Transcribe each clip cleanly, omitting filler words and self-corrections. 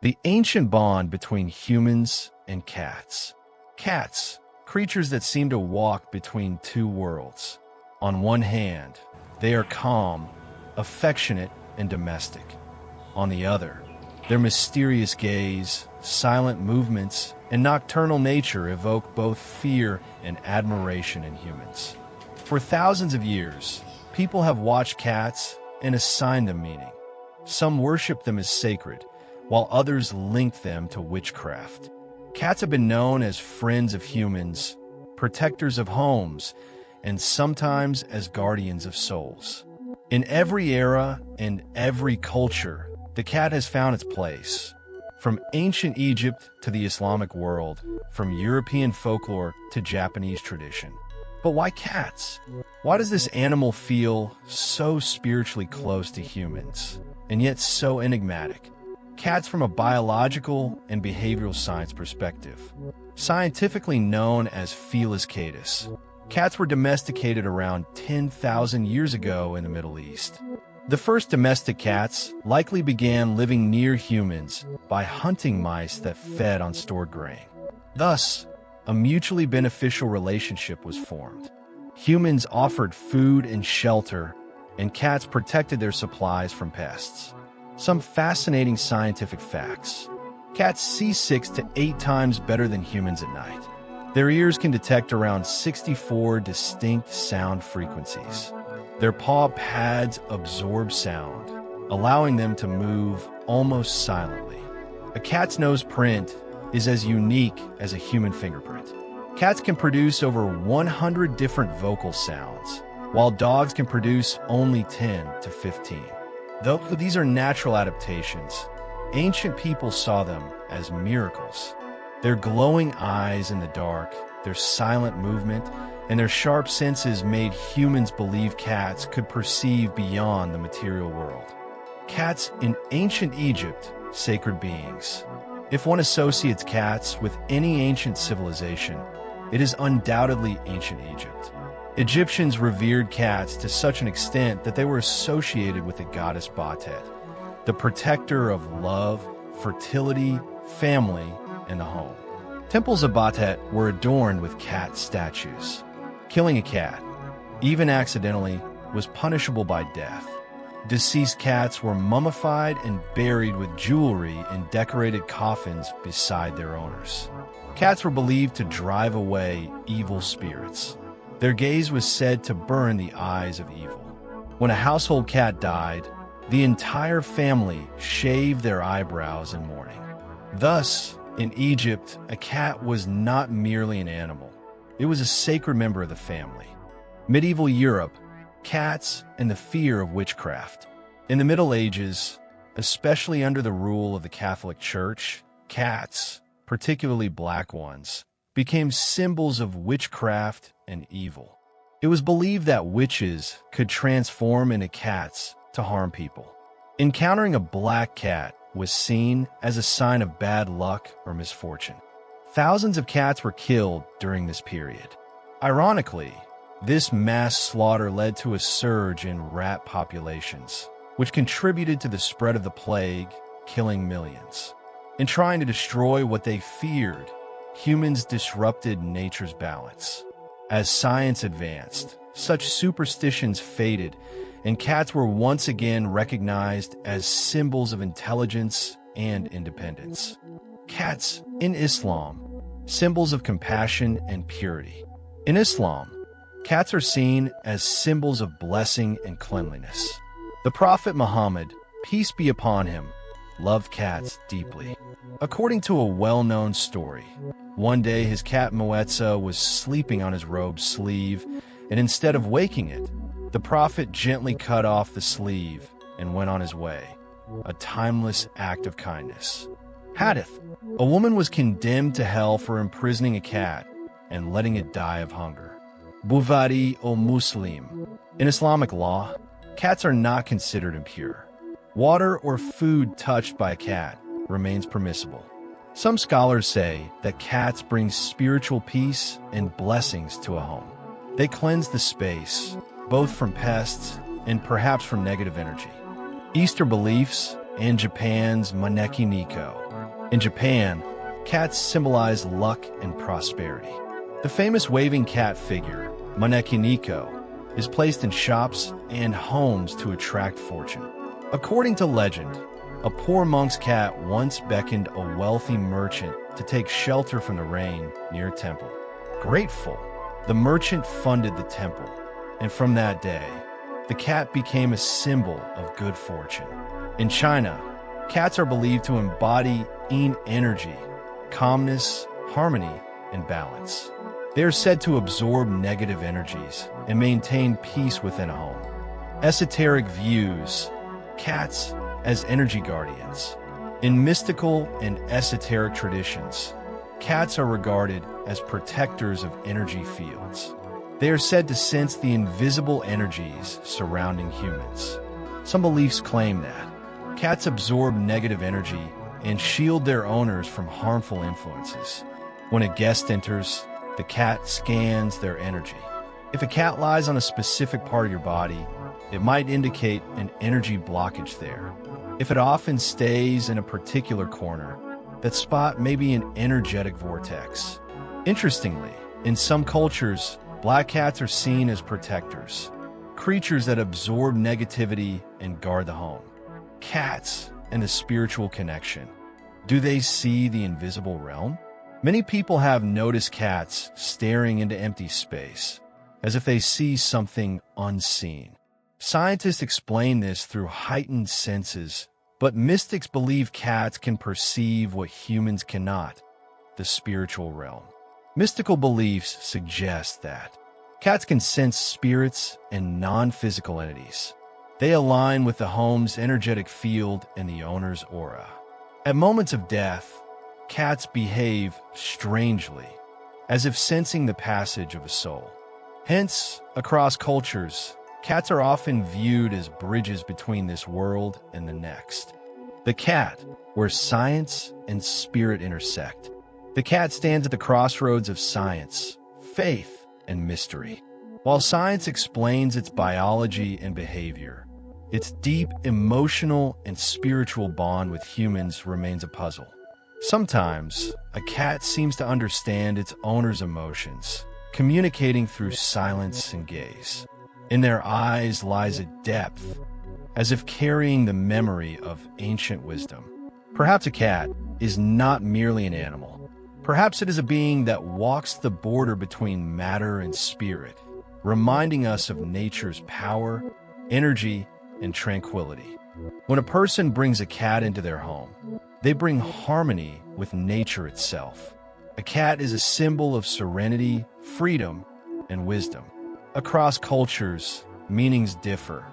The ancient bond between humans and cats. Cats, creatures that seem to walk between two worlds. On one hand, they are calm, affectionate, and domestic. On the other, their mysterious gaze, silent movements, and nocturnal nature evoke both fear and admiration in humans. For thousands of years, people have watched cats and assigned them meaning. Some worship them as sacred, while others link them to witchcraft. Cats have been known as friends of humans, protectors of homes, and sometimes as guardians of souls. In every era and every culture, the cat has found its place. From ancient Egypt to the Islamic world, from European folklore to Japanese tradition. But why cats? Why does this animal feel so spiritually close to humans, and yet so enigmatic? Cats from a biological and behavioral science perspective. Scientifically known as Felis catus, cats were domesticated around 10,000 years ago in the Middle East. The first domestic cats likely began living near humans by hunting mice that fed on stored grain. Thus, a mutually beneficial relationship was formed. Humans offered food and shelter, and cats protected their supplies from pests. Some fascinating scientific facts. Cats see 6 to 8 times better than humans at night. Their ears can detect around 64 distinct sound frequencies. Their paw pads absorb sound, allowing them to move almost silently. A cat's nose print is as unique as a human fingerprint. Cats can produce over 100 different vocal sounds, while dogs can produce only 10 to 15. Though these are natural adaptations, ancient people saw them as miracles. Their glowing eyes in the dark, their silent movement, and their sharp senses made humans believe cats could perceive beyond the material world. Cats in ancient Egypt, sacred beings. If one associates cats with any ancient civilization, it is undoubtedly ancient Egypt. Egyptians revered cats to such an extent that they were associated with the goddess Batet, the protector of love, fertility, family, and the home. Temples of Batet were adorned with cat statues. Killing a cat, even accidentally, was punishable by death. Deceased cats were mummified and buried with jewelry in decorated coffins beside their owners. Cats were believed to drive away evil spirits. Their gaze was said to burn the eyes of evil. When a household cat died, the entire family shaved their eyebrows in mourning. Thus, in Egypt, a cat was not merely an animal. It was a sacred member of the family. Medieval Europe, cats and the fear of witchcraft. In the Middle Ages, especially under the rule of the Catholic Church, cats, particularly black ones, became symbols of witchcraft and evil. It was believed that witches could transform into cats to harm people. Encountering a black cat was seen as a sign of bad luck or misfortune. Thousands of cats were killed during this period. Ironically, this mass slaughter led to a surge in rat populations, which contributed to the spread of the plague, killing millions. In trying to destroy what they feared, humans disrupted nature's balance. As science advanced, such superstitions faded, and cats were once again recognized as symbols of intelligence and independence. Cats, in Islam, symbols of compassion and purity. In Islam, cats are seen as symbols of blessing and cleanliness. The Prophet Muhammad, peace be upon him, loved cats deeply. According to a well-known story, one day his cat Moetza was sleeping on his robe sleeve, and instead of waking it, the Prophet gently cut off the sleeve and went on his way, a timeless act of kindness. Hadith: a woman was condemned to hell for imprisoning a cat and letting it die of hunger. Bukhari o Muslim. In Islamic law, cats are not considered impure. Water or food touched by a cat remains permissible. Some scholars say that cats bring spiritual peace and blessings to a home. They cleanse the space, both from pests and perhaps from negative energy. Eastern beliefs and Japan's Maneki Niko. In Japan, cats symbolize luck and prosperity. The famous waving cat figure, Maneki Niko, is placed in shops and homes to attract fortune. According to legend, a poor monk's cat once beckoned a wealthy merchant to take shelter from the rain near a temple. Grateful, the merchant funded the temple, and from that day, the cat became a symbol of good fortune. In China, cats are believed to embody yin energy, calmness, harmony, and balance. They are said to absorb negative energies and maintain peace within a home. Esoteric views, cats as energy guardians. In mystical and esoteric traditions, cats are regarded as protectors of energy fields. They are said to sense the invisible energies surrounding humans. Some beliefs claim that cats absorb negative energy and shield their owners from harmful influences. When a guest enters, the cat scans their energy. If a cat lies on a specific part of your body, it might indicate an energy blockage there. If it often stays in a particular corner, that spot may be an energetic vortex. Interestingly, in some cultures, black cats are seen as protectors, creatures that absorb negativity and guard the home. Cats and the spiritual connection. Do they see the invisible realm? Many people have noticed cats staring into empty space, as if they see something unseen. Scientists explain this through heightened senses, but mystics believe cats can perceive what humans cannot, the spiritual realm. Mystical beliefs suggest that cats can sense spirits and non-physical entities. They align with the home's energetic field and the owner's aura. At moments of death, cats behave strangely, as if sensing the passage of a soul. Hence, across cultures, cats are often viewed as bridges between this world and the next. The cat, where science and spirit intersect. The cat stands at the crossroads of science, faith, and mystery. While science explains its biology and behavior, its deep emotional and spiritual bond with humans remains a puzzle. Sometimes, a cat seems to understand its owner's emotions, communicating through silence and gaze. In their eyes lies a depth, as if carrying the memory of ancient wisdom. Perhaps a cat is not merely an animal. Perhaps it is a being that walks the border between matter and spirit, reminding us of nature's power, energy, and tranquility. When a person brings a cat into their home, they bring harmony with nature itself. A cat is a symbol of serenity, freedom, and wisdom. Across cultures, meanings differ,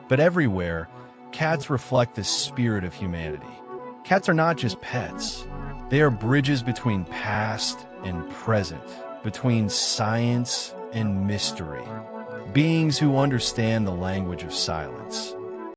but everywhere, cats reflect the spirit of humanity. Cats are not just pets. They are bridges between past and present, between science and mystery. Beings who understand the language of silence.